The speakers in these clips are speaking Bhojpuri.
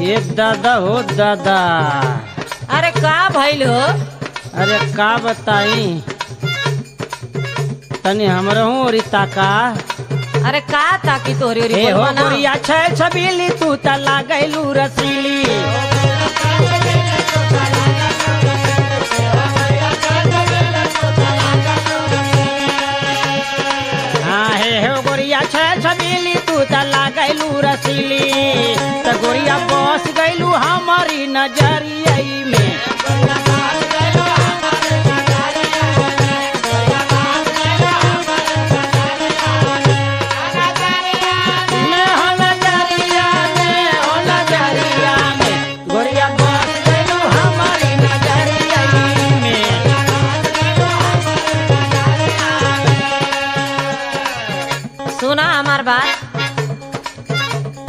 ये दादा हो दादा। अरे का भइल हो? अरे का बताई, तनी हमरहू और ताका। अरे का ताकि तोरी ओरी ए हो बोलबा ना। गोरिया छै छबीली, तू त लागैलू रसीली। हाँ हे हो गोरिया छै छबीली, तू त लागैलू रसीली। त गोरिया बस गैलू हमारी नजरिया में। सुना हमार बात,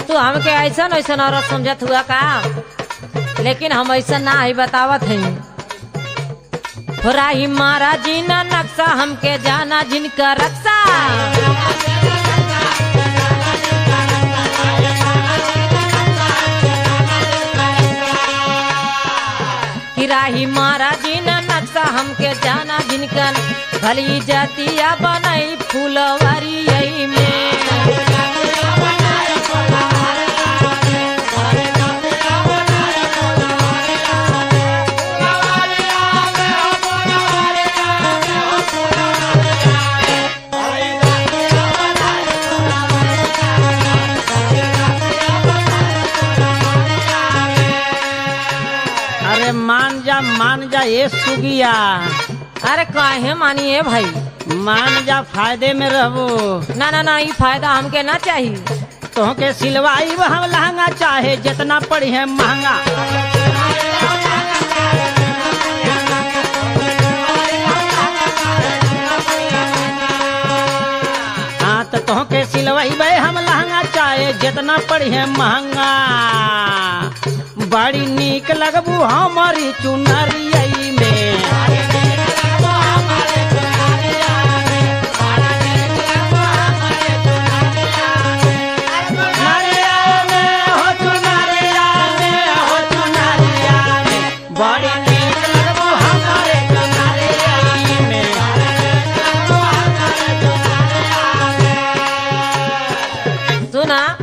तू हमके ऐसा ऐसा औरत समझत हुआ का, लेकिन हम ऐसा ना ही बतावत हई। राही मारा जीना नक्शा, हमके जाना जिनका रक्षा। कि राही मारा जीना नक्शा, हमके जाना जिनका भली जातिया बनाई फूलवारी में। अरे मान जा ये सुगिया। अरे काहे मानिए भाई, मान जा, फायदे में रहबो। ना ना ना, ये फायदा हमके ना चाहिए। तोहके सिलवाई हम लहंगा, चाहे जितना पड़ी है महंगा। हाँ तो तोहके सिलवाई हम लहंगा, चाहे जितना पड़ी है महंगा। बड़ी नीक लगबू हमारी चुनरिया